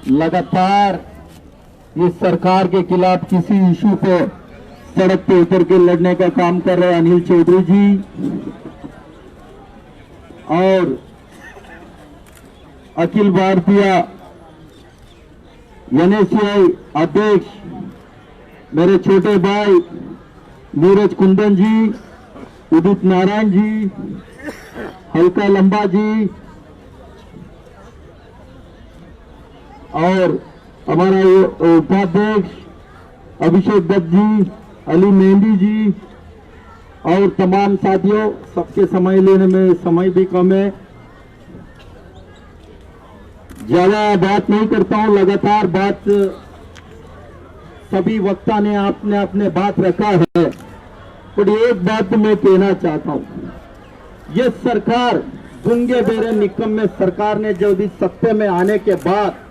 लगातार इस सरकार के खिलाफ किसी इशू पे सड़क पे उतर के लड़ने का काम कर रहे अनिल चौधरी जी और अखिल भारतीय एनएसयूआई अध्यक्ष मेरे छोटे भाई नीरज कुंदन जी, उदित नारायण जी, हल्का लंबा जी और हमारा उपाध्यक्ष अभिषेक दत्त जी, अली मेहंदी जी और तमाम साथियों, सबके समय लेने में समय भी कम है, ज्यादा बात नहीं करता हूं। लगातार बात सभी वक्ता ने आपने अपने बात रखा है, पर एक बात मैं कहना चाहता हूं, ये सरकार गुंगे बेरे निकम्मे सरकार ने जब इस सत्ते में आने के बाद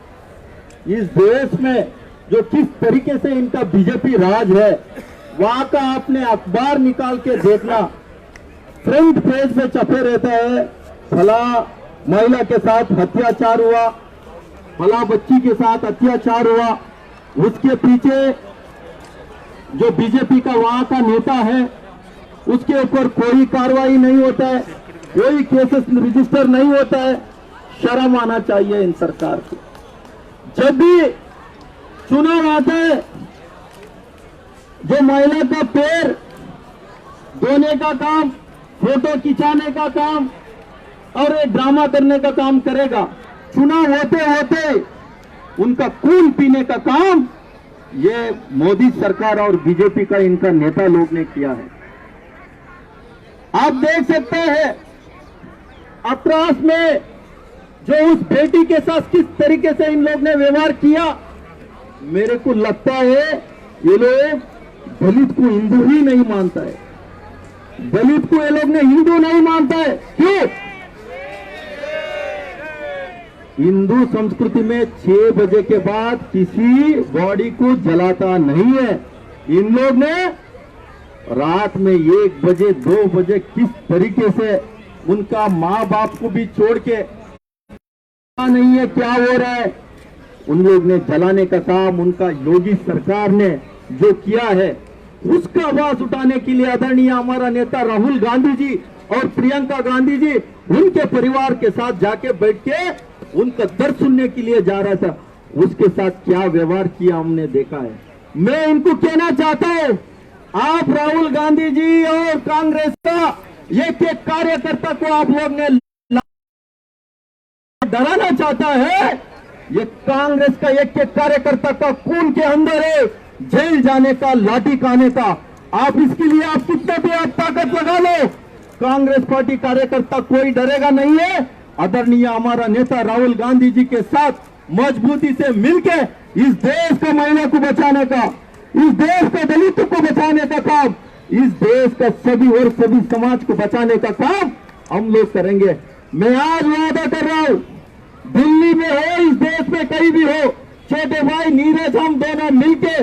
इस देश में जो किस तरीके से इनका बीजेपी राज है, वहां का आपने अखबार निकाल के देखना, फ्रंट पेज पे छपे रहता है, भला महिला के साथ अत्याचार हुआ, भला बच्ची के साथ अत्याचार हुआ, उसके पीछे जो बीजेपी का वहां का नेता है उसके ऊपर कोई कार्रवाई नहीं होता है, कोई केसेस रजिस्टर नहीं होता है। शर्म आना चाहिए इन सरकार को। जब भी चुनाव आता है, जो महिला का पैर धोने का काम, फोटो खिंचाने का काम और ड्रामा करने का काम करेगा, चुनाव होते होते उनका खून पीने का काम ये मोदी सरकार और बीजेपी का इनका नेता लोग ने किया है। आप देख सकते हैं अत्रास में जो उस बेटी के साथ किस तरीके से इन लोग ने व्यवहार किया। मेरे को लगता है ये लोग दलित को हिंदू ही नहीं मानता है, दलित को ये लोग ने हिंदू नहीं मानता है। क्यों? हिंदू संस्कृति में 6 बजे के बाद किसी बॉडी को जलाता नहीं है। इन लोग ने रात में 1 बजे 2 बजे किस तरीके से उनका माँ बाप को भी छोड़ के नहीं है क्या हो रहा है, उन लोग ने जलाने का काम उनका योगी सरकार ने जो किया है उसका आवाज उठाने के लिए आदरणीय हमारा नेता राहुल गांधी जी और प्रियंका गांधी जी उनके परिवार के साथ जाके बैठ के उनका दर्द सुनने के लिए जा रहा था। उसके साथ क्या व्यवहार किया हमने देखा है। मैं इनको कहना चाहता हूं, आप राहुल गांधी जी और कांग्रेस का एक एक कार्यकर्ता को आप लोग ने डराना चाहता है। ये कांग्रेस का एक एक कार्यकर्ता का खून के अंदर है, जेल जाने का, लाठी खाने का। आप इसके लिए आप कितना भी आप ताकत लगा लो, कांग्रेस पार्टी कार्यकर्ता कोई डरेगा नहीं है। आदरणीय हमारा नेता राहुल गांधी जी के साथ मजबूती से मिलके इस देश का महिला को बचाने का, इस देश का दलित को बचाने का काम, इस देश का सभी और सभी समाज को बचाने का काम हम लोग करेंगे। मैं आज वादा कर रहा हूं, दिल्ली में हो, इस देश में कहीं भी हो, छोटे भाई नीरज हम दोनों मिलके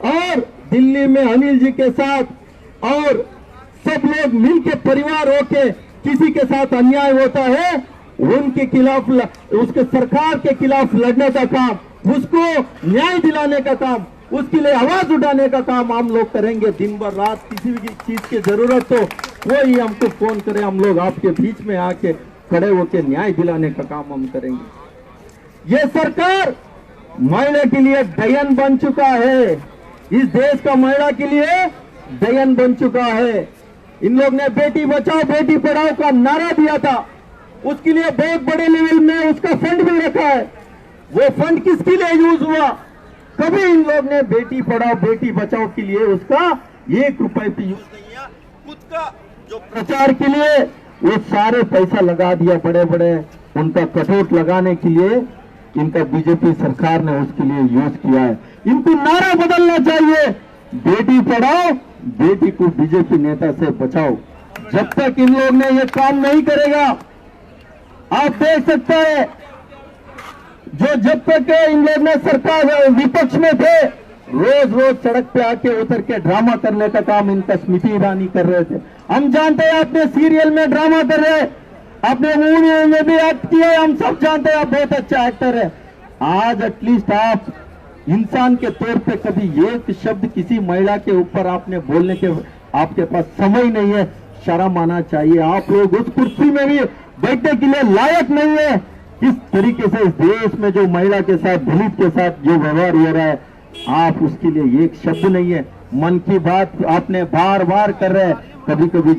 और दिल्ली में अनिल जी के साथ और सब लोग मिलके परिवार होके किसी के साथ अन्याय होता है उनके खिलाफ, उसके सरकार के खिलाफ लड़ने का काम, उसको न्याय दिलाने का काम, उसके लिए आवाज उठाने का काम हम लोग करेंगे। दिन भर रात किसी भी चीज की जरूरत हो कोई हमको फोन करे, हम लोग आपके बीच में आके खड़े होकर न्याय दिलाने का काम हम करेंगे। ये सरकार महिला के लिए दयन बन चुका है, इस देश का महिला के लिए दयन बन चुका है। इन लोग ने बेटी बचाओ बेटी पढ़ाओ का नारा दिया था, उसके लिए बहुत बड़े लेवल में उसका फंड भी रखा है। वो फंड किसके लिए यूज हुआ? कभी इन लोग ने बेटी पढ़ाओ बेटी बचाओ के लिए उसका 1 रुपए भी यूज नहीं किया। खुद का जो प्रचार के लिए वो सारे पैसा लगा दिया, बड़े बड़े उनका कटौत लगाने के लिए इनका बीजेपी सरकार ने उसके लिए यूज किया है। इनको नारा बदलना चाहिए, बेटी पढ़ाओ बेटी को बीजेपी नेता से बचाओ। जब तक इन लोग ने ये काम नहीं करेगा, आप देख सकते हैं जो जब तक इन लोग ने सरकार विपक्ष में थे, रोज रोज सड़क पे आके उतर के ड्रामा करने का काम इनका स्मृति ईरानी कर रहे थे। हम जानते हैं आपने सीरियल में ड्रामा कर रहे, आपने मूवी में भी एक्ट किया, हम सब जानते हैं आप बहुत अच्छा एक्टर है। आज एटलीस्ट आप इंसान के तौर पे कभी एक शब्द किसी महिला के ऊपर आपने बोलने के आपके पास समय नहीं है, शर्म आना चाहिए। आप लोग उस कुर्सी में भी बैठने के लिए लायक नहीं है। किस तरीके से इस देश में जो महिला के साथ, दलित के साथ जो व्यवहार हो रहा है, आप उसके लिए एक शब्द नहीं है। मन की बात आपने बार बार कर रहे हैं, कभी कभी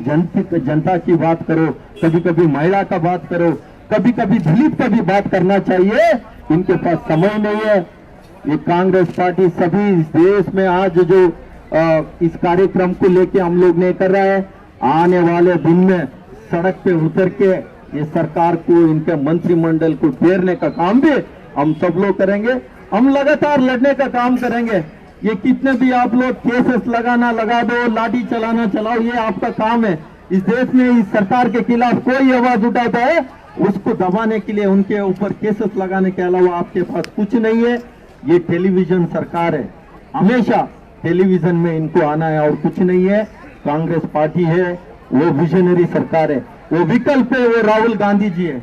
जनता की बात करो, कभी कभी महिला का बात करो, कभी कभी दलित का भी बात करना चाहिए। इनके पास समय नहीं है। ये कांग्रेस पार्टी सभी इस देश में आज जो इस कार्यक्रम को लेके हम लोग ने कर रहा है, आने वाले दिन में सड़क पे उतर के ये सरकार को, इनके मंत्रिमंडल को घेरने का काम भी हम सब लोग करेंगे। हम लगातार लड़ने का काम करेंगे। ये कितने भी आप लोग केसेस लगाना लगा दो, लाठी चलाना चलाओ, ये आपका काम है। इस देश में इस सरकार के खिलाफ कोई आवाज उठाता है, उसको दबाने के लिए उनके ऊपर केसेस लगाने के अलावा आपके पास कुछ नहीं है। ये टेलीविजन सरकार है, हमेशा टेलीविजन में इनको आना है और कुछ नहीं है। कांग्रेस पार्टी है, वो विजनरी सरकार है, वो विकल्प है, वो राहुल गांधी जी है,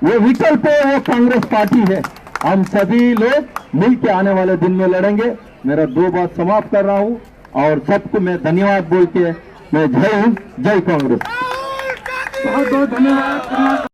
वो विकल्प है, वो कांग्रेस पार्टी है। हम सभी लोग मिलकर आने वाले दिन में लड़ेंगे। मेरा 2 बात समाप्त कर रहा हूं और सबको मैं धन्यवाद बोल के मैं जय हिंद, जय कांग्रेस। बहुत बहुत धन्यवाद।